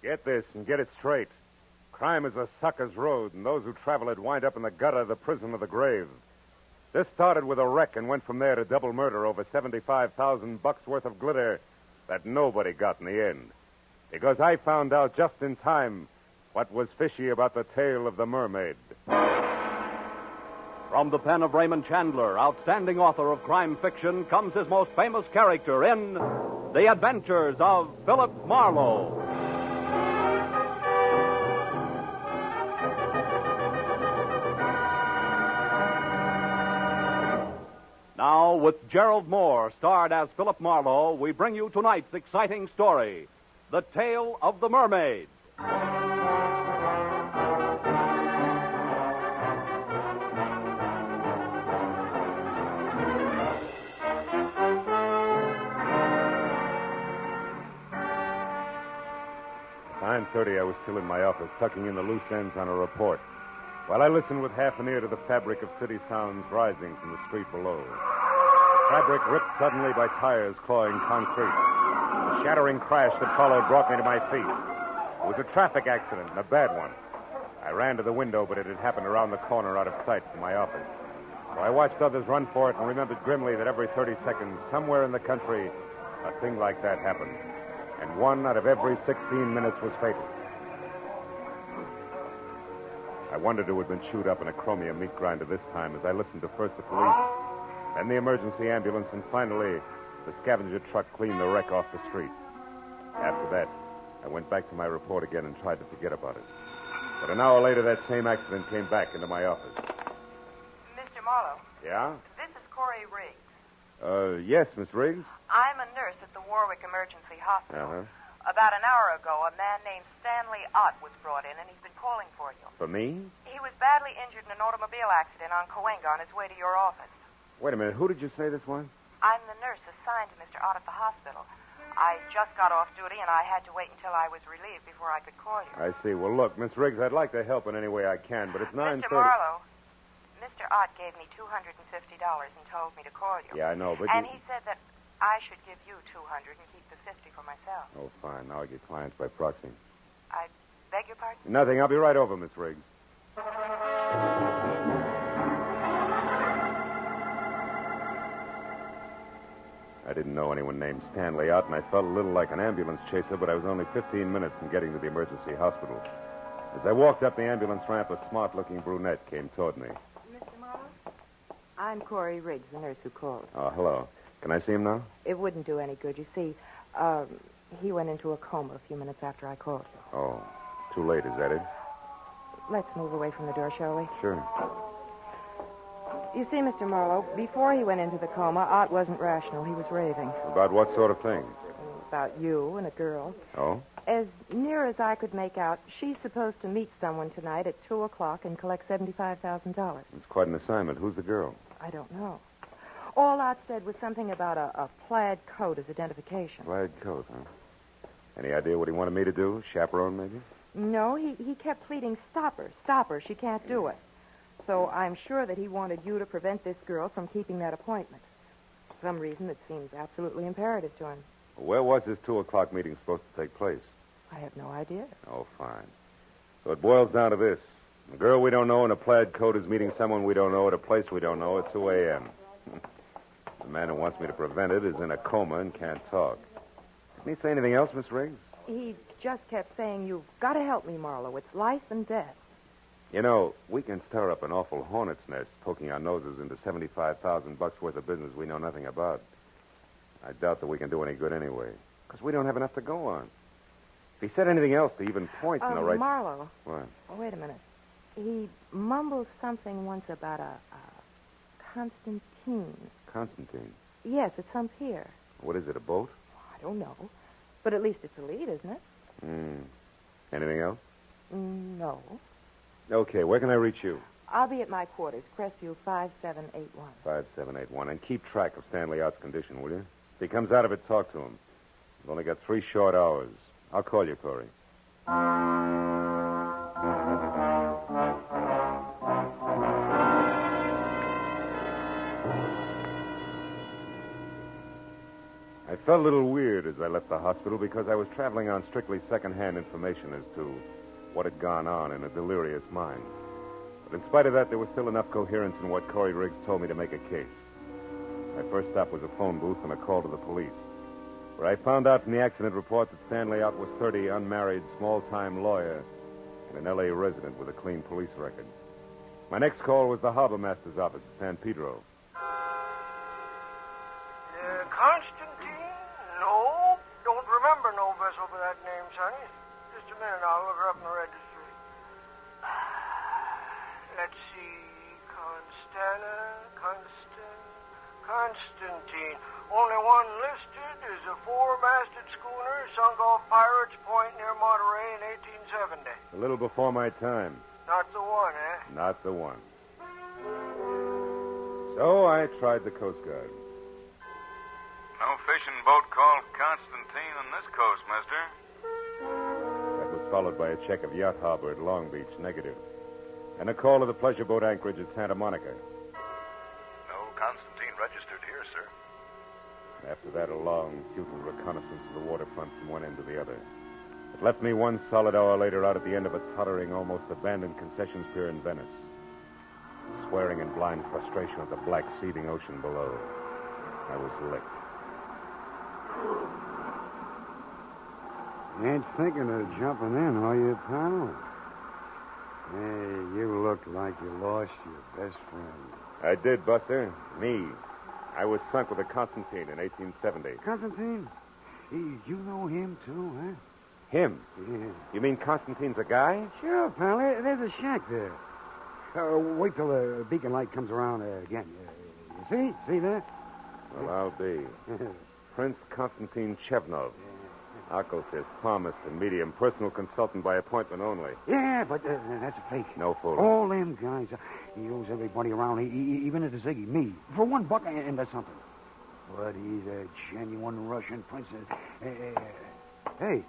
Get this and get it straight. Crime is a sucker's road, and those who travel it wind up in the gutter, the prison, or the grave. This started with a wreck and went from there to double murder over $75,000 worth of glitter that nobody got in the end. Because I found out just in time what was fishy about the tale of the Mermaid. From the pen of Raymond Chandler, outstanding author of crime fiction, comes his most famous character in The Adventures of Phillip Marlowe. Now, with Gerald Moore, starred as Phillip Marlowe, we bring you tonight's exciting story, The Tale of the Mermaid. 9:30, I was still in my office, tucking in the loose ends on a report, while I listened with half an ear to the fabric of city sounds rising from the street below. The fabric ripped suddenly by tires clawing concrete. The shattering crash that followed brought me to my feet. It was a traffic accident, and a bad one. I ran to the window, but it had happened around the corner out of sight from my office. So I watched others run for it and remembered grimly that every 30 seconds, somewhere in the country, a thing like that happened. And 1 out of every 16 minutes was fatal. I wondered who had been chewed up in a chromium meat grinder this time as I listened to first the police, then the emergency ambulance, and finally the scavenger truck cleaned the wreck off the street. After that, I went back to my report again and tried to forget about it. But an hour later, that same accident came back into my office. Mr. Marlowe. Yeah? This is Corey Riggs. Yes, Miss Riggs? I'm a nurse at the Warwick Emergency Hospital. Uh-huh. About an hour ago, a man named Stanley Ott was brought in, and he's been calling for you. For me? He was badly injured in an automobile accident on Cahuenga on his way to your office. Wait a minute. Who did you say this was? I'm the nurse assigned to Mr. Ott at the hospital. I just got off duty, and I had to wait until I was relieved before I could call you. I see. Well, look, Miss Riggs, I'd like to help in any way I can, but it's 9:30. Mr. Marlowe, Mr. Ott gave me $250 and told me to call you. Yeah, I know, but And he said that I should give you $200 and keep the $50 for myself. Oh, fine. Now I get clients by proxy. I beg your pardon? Nothing. I'll be right over, Miss Riggs. I didn't know anyone named Stanley Ott, and I felt a little like an ambulance chaser, but I was only 15 minutes from getting to the emergency hospital. As I walked up the ambulance ramp, a smart-looking brunette came toward me. Mr. Marlowe? I'm Corey Riggs, the nurse who called. Oh, hello. Can I see him now? It wouldn't do any good. You see, he went into a coma a few minutes after I called you. Oh, too late, is that it? Let's move away from the door, shall we? Sure. You see, Mr. Marlowe, before he went into the coma, Ott wasn't rational. He was raving. About what sort of thing? About you and a girl. Oh? As near as I could make out, she's supposed to meet someone tonight at 2 o'clock and collect $75,000. It's quite an assignment. Who's the girl? I don't know. All Ott said was something about a plaid coat as identification. Plaid coat, huh? Any idea what he wanted me to do? Chaperone, maybe? No, he kept pleading, stop her, she can't do it. So I'm sure that he wanted you to prevent this girl from keeping that appointment. For some reason that seems absolutely imperative to him. Where was this 2 o'clock meeting supposed to take place? I have no idea. Oh, fine. So it boils down to this. A girl we don't know in a plaid coat is meeting someone we don't know at a place we don't know at 2 a.m. The man who wants me to prevent it is in a coma and can't talk. Didn't he say anything else, Miss Riggs? He just kept saying, you've got to help me, Marlowe. It's life and death. You know, we can stir up an awful hornet's nest poking our noses into $75,000 worth of business we know nothing about. I doubt that we can do any good anyway, because we don't have enough to go on. If he said anything else to even point in the right... Marlowe. What? Oh, wait a minute. He mumbled something once about a Constantine. Constantine? Yes, it's some pier. What is it, a boat? I don't know. But at least it's a lead, isn't it? Anything else? No. Okay, where can I reach you? I'll be at my quarters, Crestview 5781. 5781. And keep track of Stanley Ott's condition, will you? If he comes out of it, talk to him. We've only got 3 short hours. I'll call you, Corey. I felt a little weird as I left the hospital because I was traveling on strictly second-hand information as to what had gone on in a delirious mind. But in spite of that, there was still enough coherence in what Corey Riggs told me to make a case. My first stop was a phone booth and a call to the police, where I found out from the accident report that Stanley Ott was 30, unmarried, small-time lawyer, and an L.A. resident with a clean police record. My next call was the harbor master's office at San Pedro. Constantine? No, don't remember no vessel by that name, Sonny. Just a minute, I'll look her up in the registry. Let's see, Constantine. Only one listed is a four-masted schooner sunk off Pirates Point near Monterey in 1870. A little before my time. Not the one, eh? Not the one. So I tried the Coast Guard. No fishing boat called Constantine on this coast, mister. That was followed by a check of Yacht Harbor at Long Beach, negative. And a call to the pleasure boat anchorage at Santa Monica. No Constantine registered here, sir. And after that, a long, futile reconnaissance of the waterfront from one end to the other. It left me one solid hour later out at the end of a tottering, almost abandoned concessions pier in Venice, swearing in blind frustration at the black, seething ocean below. I was licked. You ain't thinking of jumping in, are you, pal? Hey, you look like you lost your best friend. I did, Buster. Me. I was sunk with a Constantine in 1870. Constantine? You know him, too, huh? Him? Yeah. You mean Constantine's a guy? Sure, pal. There's a shack there. Wait till the beacon light comes around again. You see? See there? Well, I'll be. Prince Constantine Chevnov. Occultist, palmist, and medium. Personal consultant by appointment only. Yeah, but that's a fake. No fool. All them guys. He owes everybody around, even at the Ziggy. Me. For $1, and that's something. But he's a genuine Russian prince. Hey,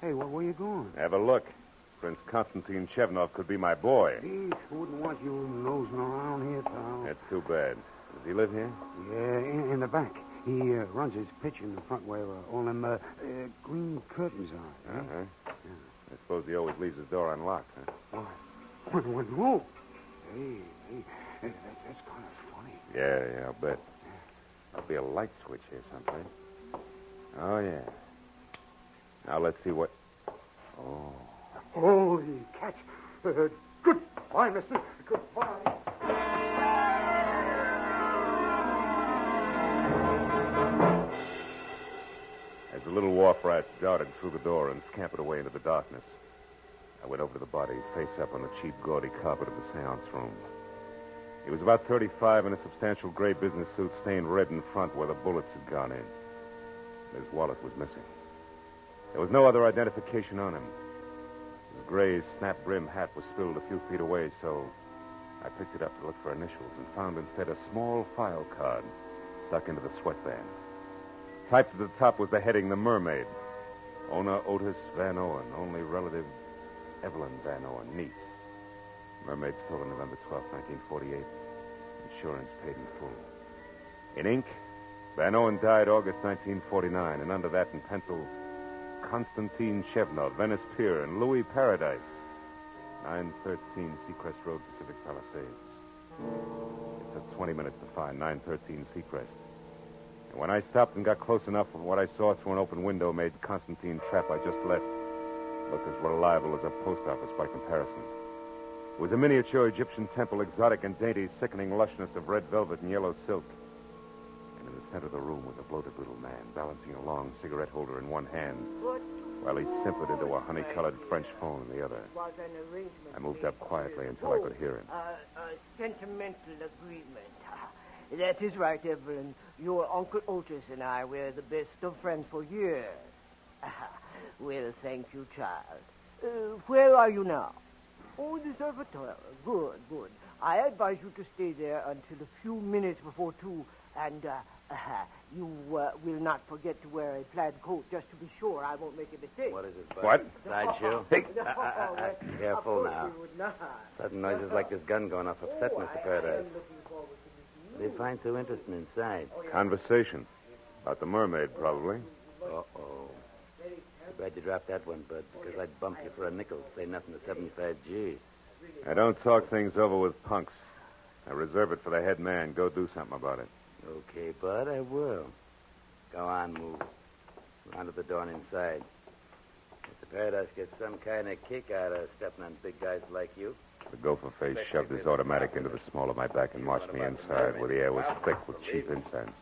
where you going? Have a look. Prince Constantine Chevnov could be my boy. He wouldn't want you nosing around here, pal. That's too bad. Does he live here? Yeah, in the back. He runs his pitch in the front where all them green curtains are. Uh-huh. Yeah. I suppose he always leaves his door unlocked, huh? Oh, no. Hey, that's kind of funny. Yeah, I'll bet. There'll be a light switch here someplace. Oh, yeah. Now, let's see what... Oh. Holy cats. Goodbye, mister. Goodbye. As the little wharf rats darted through the door and scampered away into the darkness, I went over to the body, face up on the cheap, gaudy carpet of the seance room. He was about 35 in a substantial gray business suit stained red in front where the bullets had gone in. His wallet was missing. There was no other identification on him. His gray snap-brim hat was spilled a few feet away, so I picked it up to look for initials and found instead a small file card stuck into the sweatband. Typed at the top was the heading, The Mermaid. Owner Otis Van Owen, only relative Evelyn Van Owen, niece. Mermaid stolen November 12, 1948. Insurance paid in full. In ink, Van Owen died August 1949, and under that in pencil, Constantine Chevnov, Venice Pier, and Louis Paradise, 913 Seacrest Road, Pacific Palisades. It took 20 minutes to find 913 Seacrest. And when I stopped and got close enough, what I saw through an open window made Constantine's trap I just left look as reliable as a post office by comparison. It was a miniature Egyptian temple, exotic and dainty, sickening lushness of red velvet and yellow silk. And in the center of the room was a bloated little man, balancing a long cigarette holder in one hand, while he simpered into a honey-colored French phone in the other. I moved up quietly until I could hear him. A sentimental agreement. That is right, Evelyn. Your Uncle Otis and I were the best of friends for years. Well, thank you, child. Where are you now? Oh, the observatory. Good. I advise you to stay there until a few minutes before 2, and you will not forget to wear a plaid coat, just to be sure I won't make a mistake. What is it, Bud? What? Sideshow? Hey. Careful now. Sudden noises like this gun going off upset Mr. Paradise. What do you find so interesting inside? Conversation. About the Mermaid, probably. Uh-oh. Too bad you dropped that one, Bud, because I'd bump you for a nickel. Say nothing to 75G. I don't talk things over with punks. I reserve it for the head man. Go do something about it. Okay, Bud, I will. Go on, move. Round to the door and inside. Mr. Paradise gets some kind of kick out of stepping on big guys like you. The gopher face shoved his automatic into the small of my back and marched me inside, where the air was thick with cheap incense.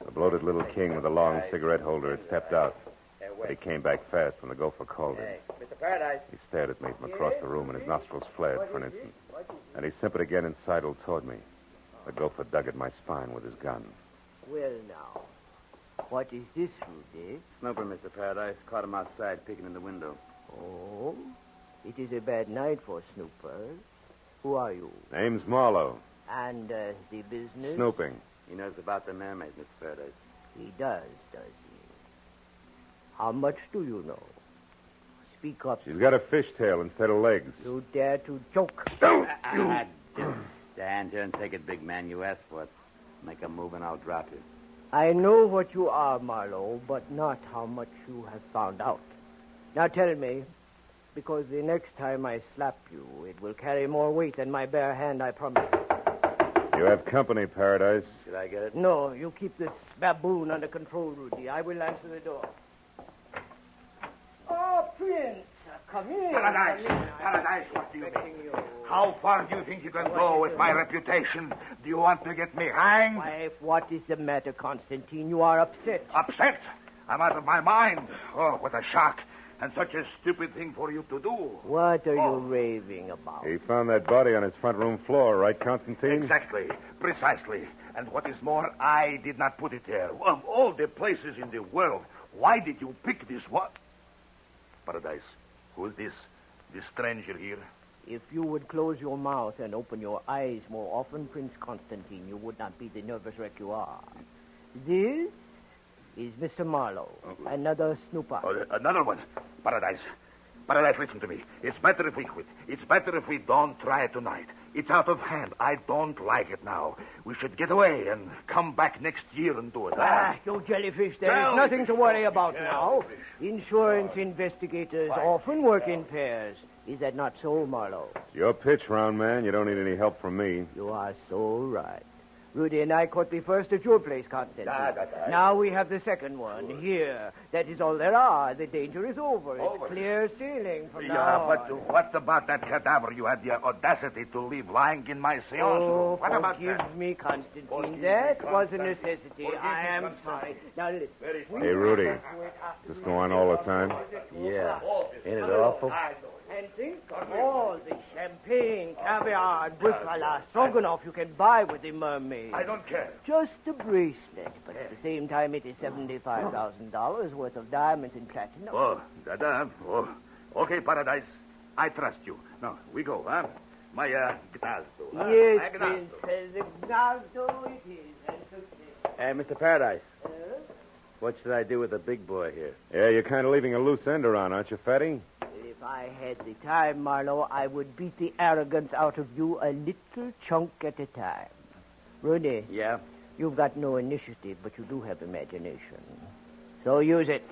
The bloated little king with a long cigarette holder had stepped out, but he came back fast when the gopher called him. Hey, Mr. Paradise. He stared at me from across the room, and his nostrils flared for an instant. Then he simpered again and sidled toward me. The gopher dug at my spine with his gun. Well, now, what is this, Rudy? Snooper, Mr. Paradise. Caught him outside peeking in the window. Oh, it is a bad night for snoopers. Who are you? Name's Marlowe. And the business? Snooping. He knows about the Mermaid, Mr. Paradise. He does he? How much do you know? Speak up. She's got a fishtail instead of legs. You dare to joke? Don't you! Stand here and take it, big man. You asked for it. Make a move and I'll drop you. I know what you are, Marlowe, but not how much you have found out. Now tell me, because the next time I slap you, it will carry more weight than my bare hand, I promise. You have company, Paradise. Should I get it? No, you keep this baboon under control, Rudy. I will answer the door. Oh, Prince, come in. Paradise, what do you mean? How far do you think you can go with my reputation? Do you want to get me hanged? Wife, what is the matter, Constantine? You are upset. Upset? I'm out of my mind. Oh, what a shock. And such a stupid thing for you to do. What are you raving about? He found that body on his front room floor, right, Constantine? Exactly. Precisely. And what is more, I did not put it there. Of all the places in the world, why did you pick this one? Paradise, who is this? This stranger here? If you would close your mouth and open your eyes more often, Prince Constantine, you would not be the nervous wreck you are. This is Mr. Marlowe, another snooper. Oh, another one. Paradise. Paradise, listen to me. It's better if we quit. It's better if we don't try it tonight. It's out of hand. I don't like it now. We should get away and come back next year and do it. You jellyfish, there is nothing to worry about now. Insurance investigators often work in pairs. Is that not so, Marlowe? Your pitch, round man. You don't need any help from me. You are so right. Rudy and I caught the first at your place, Constantine. That's right. Now we have the second one here. That is all there are. The danger is over. It's clear sailing from now on. But what about that cadaver you had the audacity to leave lying in my seance room? What about forgive that? me, Constantine. That was a necessity. I am sorry. Now listen. Hey, Rudy. Does this go on all the time? Yeah. Ain't it awful? And think of all the champagne, caviar, and buffalo stroganoff you can buy with the Mermaid. I don't care. Just a bracelet, but at the same time it is $75,000 worth of diamonds and platinum. Oh, Dada. Oh. Okay, Paradise. I trust you. Now, we go, huh? My, Gnazdo. Yes, My Prince. The Gnazdo it is. And success. Hey, Mr. Paradise. What should I do with the big boy here? Yeah, you're kind of leaving a loose end around, aren't you, Fatty? If I had the time, Marlowe, I would beat the arrogance out of you a little chunk at a time. Rudy. Yeah? You've got no initiative, but you do have imagination. So use it.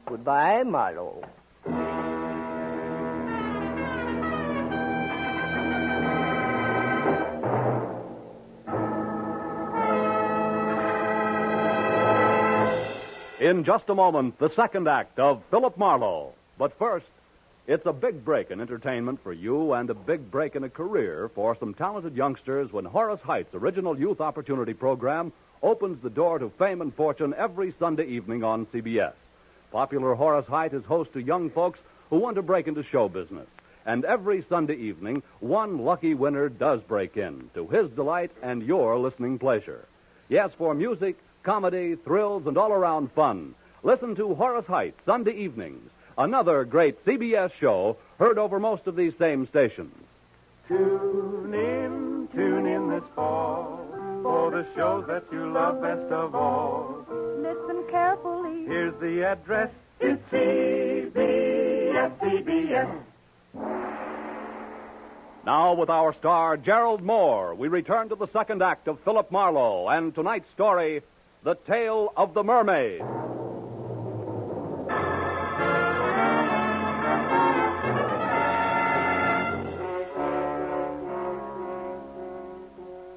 Goodbye, Marlowe. In just a moment, the second act of Phillip Marlowe. But first, it's a big break in entertainment for you and a big break in a career for some talented youngsters when Horace Height's original youth opportunity program opens the door to fame and fortune every Sunday evening on CBS. Popular Horace Height is host to young folks who want to break into show business. And every Sunday evening, one lucky winner does break in, to his delight and your listening pleasure. Yes, for music, comedy, thrills, and all-around fun, listen to Horace Height Sunday evenings, another great CBS show heard over most of these same stations. Tune in this fall for the shows that you love best of all. Listen carefully. Here's the address. It's CBS. Now, with our star, Gerald Moore, we return to the second act of Phillip Marlowe and tonight's story, The Tale of the Mermaid.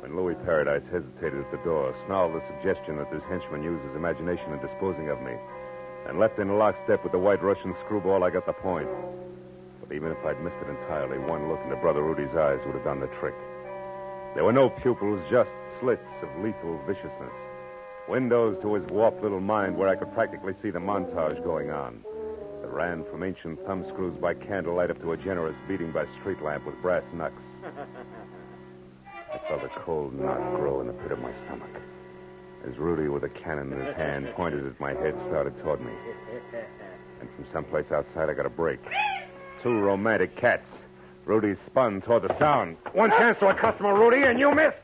When Louis Paradise hesitated at the door, snarled the suggestion that this henchman used his imagination in disposing of me, and left in lockstep with the white Russian screwball, I got the point. But even if I'd missed it entirely, one look into Brother Rudy's eyes would have done the trick. There were no pupils, just slits of lethal viciousness. Windows to his warped little mind where I could practically see the montage going on. That ran from ancient thumbscrews by candlelight up to a generous beating by street lamp with brass knucks. I felt a cold knot grow in the pit of my stomach as Rudy, with a cannon in his hand, pointed at my head, started toward me. And from someplace outside, I got a break. Two romantic cats. Rudy spun toward the sound. One chance to a customer, Rudy, and you missed.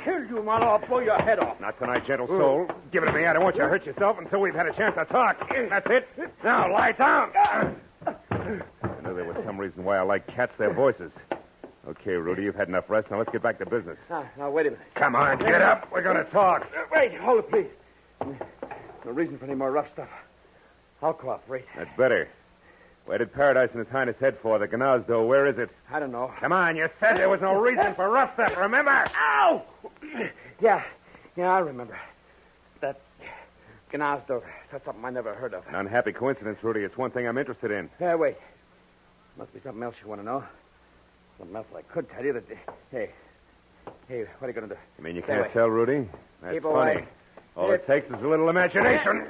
Kill you, Marlowe. I'll blow your head off. Not tonight, gentle soul. Give it to me. I don't want you to hurt yourself until we've had a chance to talk. That's it. Now, lie down. I knew there was some reason why I like cats, their voices. Okay, Rudy, you've had enough rest. Now, let's get back to business. Now, wait a minute. Come on, get up. We're going to talk. Wait, hold it, please. No reason for any more rough stuff. I'll cooperate. That's better. Where did Paradise and His Highness head for? The Gnazdo. Where is it? I don't know. Come on, you said there was no reason for rough stuff, remember? Ow! Yeah, I remember. That Gnazdo, that's something I never heard of. An unhappy coincidence, Rudy. It's one thing I'm interested in. Wait. Must be something else you want to know. Something else I could tell you that... Hey, what are you going to do? You mean you can't tell, Rudy? That's Keep funny. away. All it takes is a little imagination.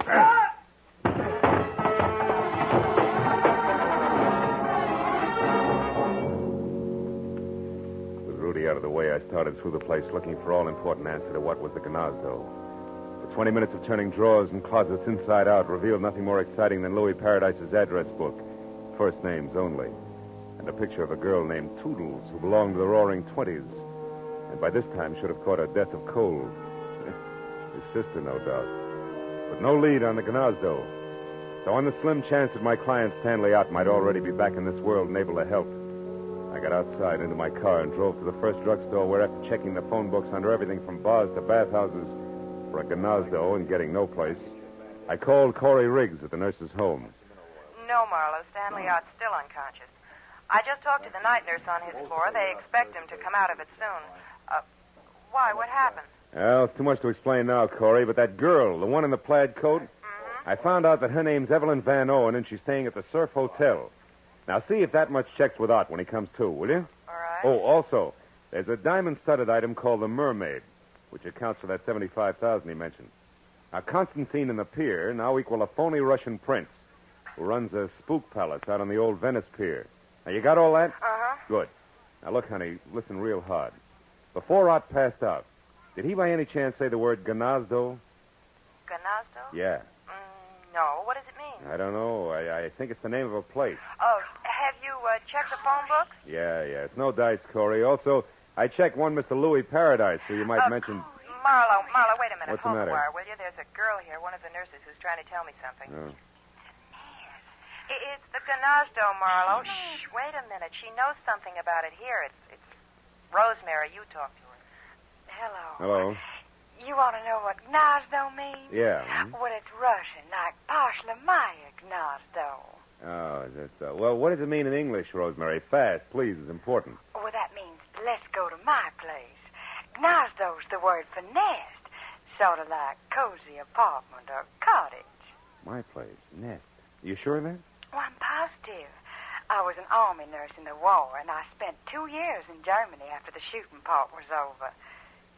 With Rudy out of the way, I started through the place looking for all-important answer to what was the Gnazdo. The 20 minutes of turning drawers and closets inside out revealed nothing more exciting than Louis Paradise's address book. First names only. And a picture of a girl named Toodles who belonged to the Roaring Twenties. And by this time should have caught a death of cold. His sister, no doubt. But no lead on the Gnazdo. So on the slim chance that my client Stanley Ott might already be back in this world and able to help, I got outside into my car and drove to the first drugstore where, after checking the phone books under everything from bars to bathhouses for a Gnazdo and getting no place, I called Corey Riggs at the nurse's home. No, Marlowe. Stanley Ott's still unconscious. I just talked to the night nurse on his floor. They expect him to come out of it soon. Why? What happened? Well, it's too much to explain now, Corey, but that girl, the one in the plaid coat, I found out that her name's Evelyn Van Owen, and she's staying at the Surf Hotel. Now, see if that much checks with Ott when he comes to, will you? All right. Oh, also, there's a diamond-studded item called the Mermaid, which accounts for that $75,000 he mentioned. Now, Constantine and the pier now equal a phony Russian prince who runs a spook palace out on the old Venice pier. Now, you got all that? Uh-huh. Good. Now, look, honey, listen real hard. Before Ott passed out, did he by any chance say the word Gnazdo? Gnazdo? Yeah. No. What does it mean? I don't know. I think it's the name of a place. Oh, have you checked the phone books? Yeah. It's no dice, Corey. Also, I checked one Mr. Louis Paradise, who you might mention... Marlowe, wait a minute. What's the Hold matter? the wire, will you? There's a girl here, one of the nurses, who's trying to tell me something. Oh. It's the Gnazdo, Marlowe. Shh, wait a minute. She knows something about it here. It's Rosemary. You talk to her. Hello. You want to know what Gnazdo means? Yeah. Well, it's Russian, like Pashlamaya Gnazdo. Oh, that's... well, what does it mean in English, Rosemary? Fast, please. It's important. Well, that means let's go to my place. Gnazdo's the word for nest, sort of like cozy apartment or cottage. My place. Nest. You sure of that? Well, I'm positive. I was an army nurse in the war, and I spent 2 years in Germany after the shooting part was over.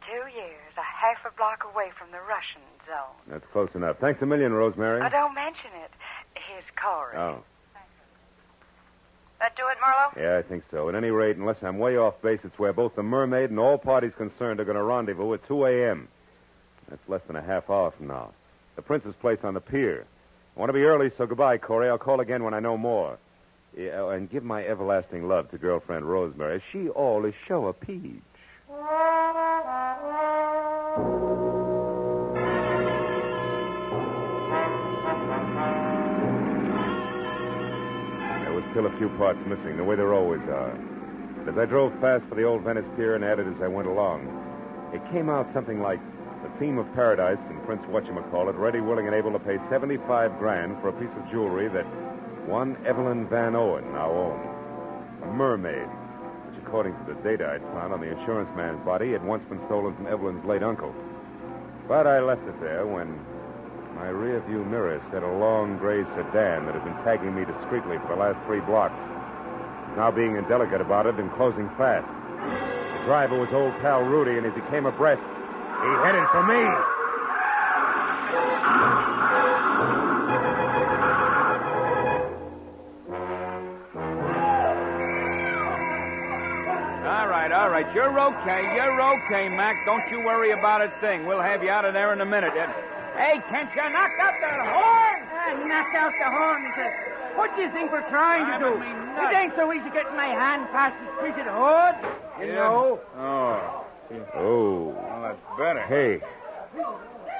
2 years, a half a block away from the Russian zone. That's close enough. Thanks a million, Rosemary. Oh, don't mention it. Here's Corey. Oh. That do it, Marlowe? Yeah, I think so. At any rate, unless I'm way off base, it's where both the Mermaid and all parties concerned are going to rendezvous at 2 a.m. That's less than a half hour from now. The Prince's place on the pier. I want to be early, so goodbye, Corey. I'll call again when I know more. Yeah, and give my everlasting love to girlfriend Rosemary. She all is show a peach. There was still a few parts missing, the way there always are. But as I drove fast for the old Venice pier and added as I went along, it came out something like The team of Paradise and Prince Whatchamacallit ready, willing, and able to pay $75,000 for a piece of jewelry that one Evelyn Van Owen now owned. A mermaid, which, according to the data I'd found on the insurance man's body, had once been stolen from Evelyn's late uncle. But I left it there when my rearview mirror said a long gray sedan that had been tagging me discreetly for the last 3 blocks, now being indelicate about it and closing fast. The driver was old pal Rudy, and as he came abreast, he headed for me. All right. You're okay, Mac. Don't you worry about a thing. We'll have you out of there in a minute. Hey, can't you knock out that horn? Knocked out the horn, sir. What do you think we're trying to do? It ain't so easy getting my hand past the treated hood. You know. Oh. Well, that's better.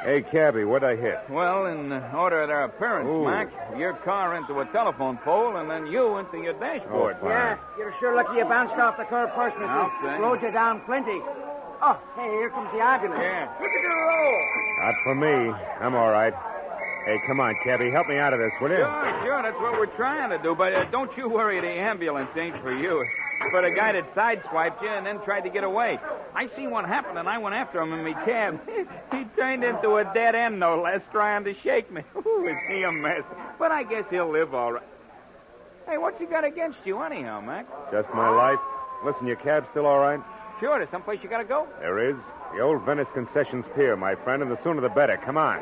Hey, cabbie, what'd I hit? Well, in order of their appearance, Mac, your car into a telephone pole and then you into your dashboard. Yeah, you're sure lucky you bounced off the curb first, Mr. Okay. Slowed you down plenty. Oh, hey, here comes the ambulance. Yeah. Look at the roll. Not for me. I'm all right. Hey, come on, cabbie, help me out of this, will you? Sure, that's what we're trying to do. But don't you worry, the ambulance ain't for you. It's for the guy that sideswiped you and then tried to get away. I seen what happened, and I went after him in my cab. He turned into a dead end, no less, trying to shake me. Ooh, is he a mess? But I guess he'll live all right. Hey, what's he got against you anyhow, Mac? Just my life. Listen, your cab's still all right? Sure, there's someplace you gotta go. There is. The old Venice Concessions Pier, my friend, and the sooner the better. Come on.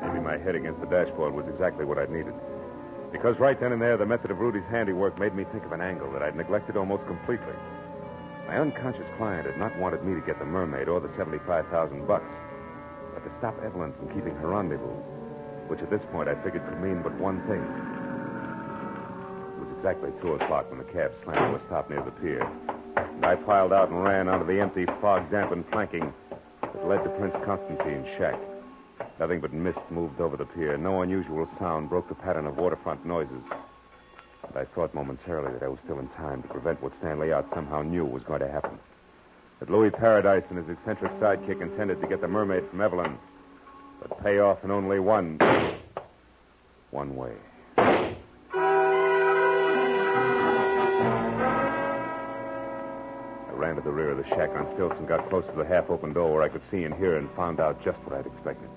Maybe my head against the dashboard was exactly what I'd needed. Because right then and there, the method of Rudy's handiwork made me think of an angle that I'd neglected almost completely. My unconscious client had not wanted me to get the mermaid or the $75,000, but to stop Evelyn from keeping her rendezvous, which at this point I figured could mean but one thing. It was exactly 2 o'clock when the cab slammed to a stop near the pier. And I piled out and ran onto the empty, fog-dampened flanking that led to Prince Constantine's shack. Nothing but mist moved over the pier. No unusual sound broke the pattern of waterfront noises. But I thought momentarily that I was still in time to prevent what Stanley Out somehow knew was going to happen. That Louis Paradise and his eccentric sidekick intended to get the mermaid from Evelyn, but pay off in only one way. I ran to the rear of the shack on stilts and got close to the half-open door where I could see and hear and found out just what I'd expected.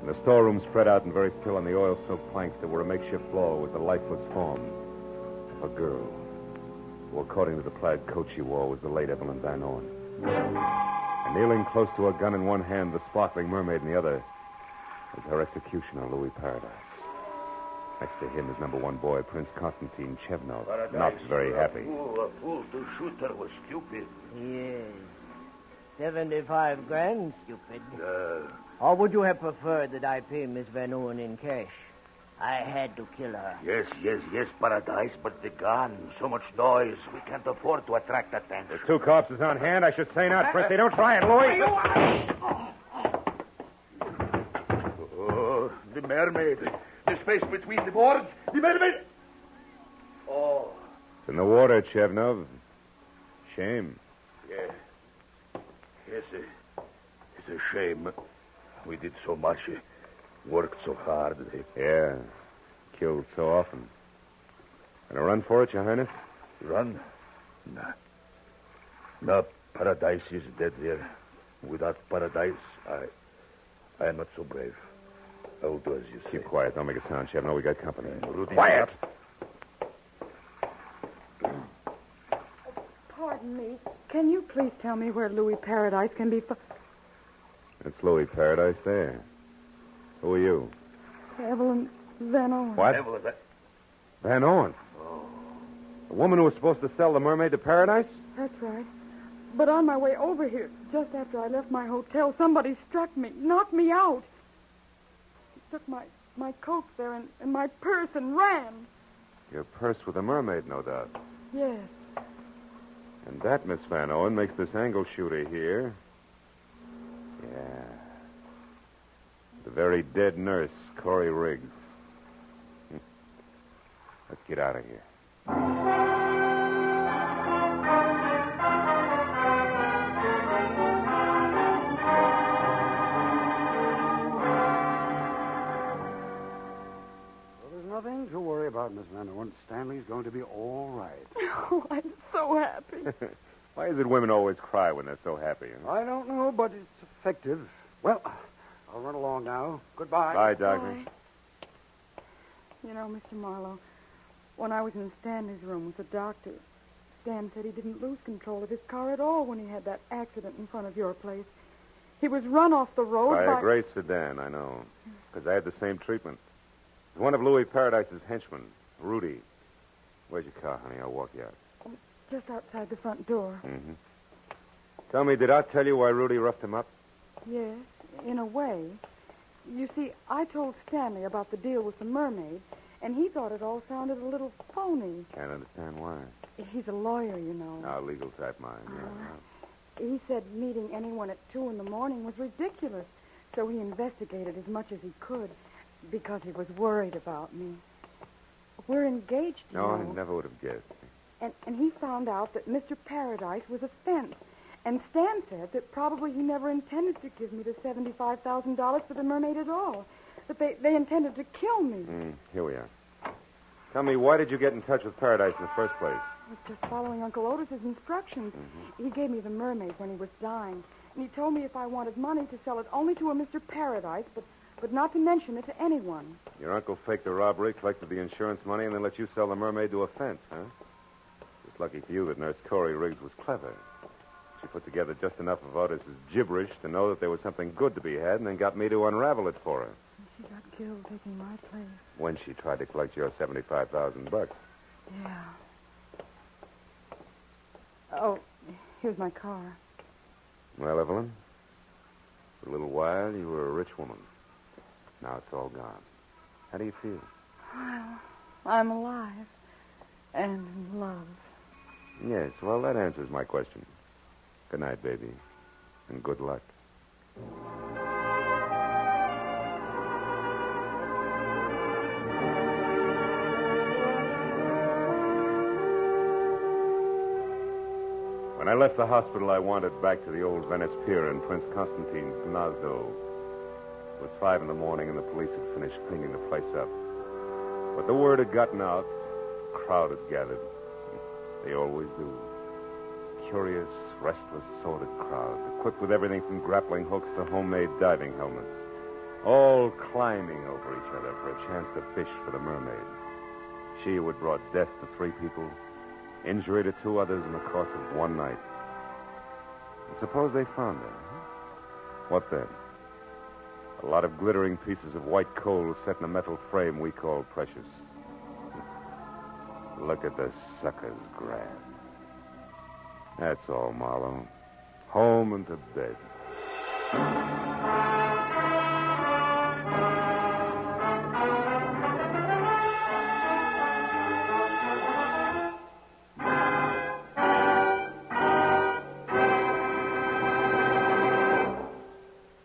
In the storeroom, spread out and very still on the oil-soaked planks that were a makeshift floor, was the lifeless form of a girl who, according to the plaid coat she wore, was the late Evelyn Van Owen. And kneeling close to a gun in one hand, the sparkling mermaid in the other, was her executioner, Louis Paradise. Next to him is number 1 boy, Prince Constantine Chevnov, not very happy. A fool to shoot her was stupid. Yes. $75,000, stupid. Or would you have preferred that I pay Miss Van Owen in cash? I had to kill her. Yes, Paradise, but the gun, so much noise. We can't afford to attract attention. There's 2 corpses on hand. I should say not, Prince. They don't try it, Louis. Oh, the mermaid. The space between the boards. The mermaid. Oh. It's in the water, Chevnov. Shame. Yeah. Yes, it's a shame. We did so much. Worked so hard. Yeah. Killed so often. Gonna run for it, Your Highness? Run? Nah. No, Paradise is dead there. Without Paradise, I am not so brave. I will do as you say. Keep quiet. Don't make a sound, Chevnov. We got company. Quiet! Pardon me. Can you please tell me where Louis Paradise can be... It's Louis Paradise there. Who are you? Evelyn Van Owen. What? Evelyn, Van Owen? Oh. The woman who was supposed to sell the mermaid to Paradise? That's right. But on my way over here, just after I left my hotel, somebody struck me, knocked me out. He took my coat there and my purse and ran. Your purse with the mermaid, no doubt. Yes. And that, Miss Van Owen, makes this angle shooter here. Yeah. The very dead nurse, Corey Riggs. Let's get out of here. out, Miss Van Horn. Stanley's going to be all right. Oh, I'm so happy. Why is it women always cry when they're so happy? Huh? I don't know, but it's effective. Well, I'll run along now. Goodbye. Bye, Doctor. Bye. You know, Mr. Marlowe, when I was in Stanley's room with the doctor, Stan said he didn't lose control of his car at all when he had that accident in front of your place. He was run off the road By by... a gray sedan, I know. Because I had the same treatment. It was one of Louis Paradise's henchmen, Rudy. Where's your car, honey? I'll walk you out. Just outside the front door. Mm-hmm. Tell me, did I tell you why Rudy roughed him up? Yes, in a way. You see, I told Stanley about the deal with the Mermaid, and he thought it all sounded a little phony. Can't understand why. He's a lawyer, you know. Our legal type mind, yeah. He said meeting anyone at 2 in the morning was ridiculous, so he investigated as much as he could because he was worried about me. We're engaged, you No, know. I never would have guessed. And he found out that Mr. Paradise was a fence. And Stan said that probably he never intended to give me the $75,000 for the Mermaid at all. That they intended to kill me. Here we are. Tell me, why did you get in touch with Paradise in the first place? I was just following Uncle Otis's instructions. Mm-hmm. He gave me the Mermaid when he was dying. And he told me if I wanted money to sell it only to a Mr. Paradise, but not to mention it to anyone. Your uncle faked the robbery, collected the insurance money, and then let you sell the Mermaid to a fence, huh? It's lucky for you that Nurse Corey Riggs was clever. She put together just enough of Otis's gibberish to know that there was something good to be had and then got me to unravel it for her. And she got killed taking my place. When she tried to collect your $75,000. Yeah. Oh, here's my car. Well, Evelyn, for a little while you were a rich woman. Now it's all gone. How do you feel? Well, I'm alive. And in love. Yes, well, that answers my question. Good night, baby. And good luck. When I left the hospital, I wandered back to the old Venice Pier in Prince Constantine's Gnazdo. It was 5 a.m, and the police had finished cleaning the place up. But the word had gotten out. A crowd had gathered. They always do. Curious, restless, sordid crowd, equipped with everything from grappling hooks to homemade diving helmets, all climbing over each other for a chance to fish for the Mermaid. She who had brought death to 3 people, injury to 2 others in the course of one night. And suppose they found her. What then? A lot of glittering pieces of white coal set in a metal frame we call precious. Look at the suckers grab. That's all, Marlowe. Home and to bed.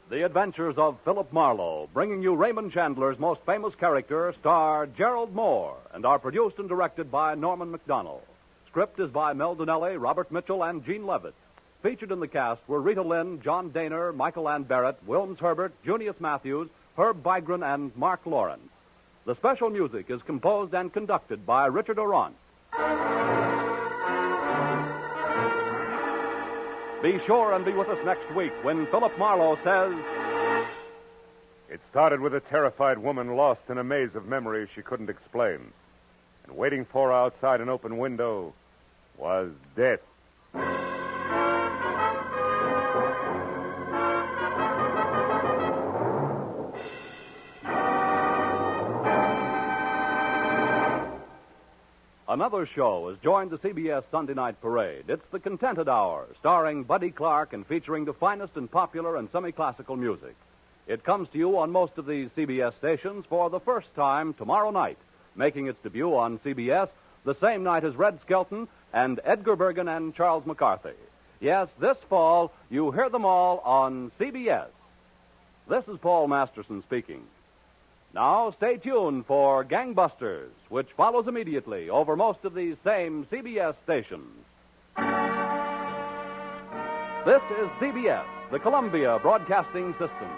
The Adventures of Phillip Marlowe, bringing you Raymond Chandler's most famous character, star Gerald Moore, and are produced and directed by Norman MacDonald. Script is by Mel Donnelly, Robert Mitchell, and Gene Levitt. Featured in the cast were Rita Lynn, John Daner, Michael Ann Barrett, Wilms Herbert, Junius Matthews, Herb Bygren, and Mark Lawrence. The special music is composed and conducted by Richard Orant. Be sure and be with us next week when Phillip Marlowe says... It started with a terrified woman lost in a maze of memories she couldn't explain. And waiting for her outside an open window was death. Another show has joined the CBS Sunday Night Parade. It's The Contented Hour, starring Buddy Clark and featuring the finest in popular and semi-classical music. It comes to you on most of these CBS stations for the first time tomorrow night, making its debut on CBS the same night as Red Skelton and Edgar Bergen and Charles McCarthy. Yes, this fall, you hear them all on CBS. This is Paul Masterson speaking. Now, stay tuned for Gangbusters, which follows immediately over most of these same CBS stations. This is CBS, the Columbia Broadcasting System.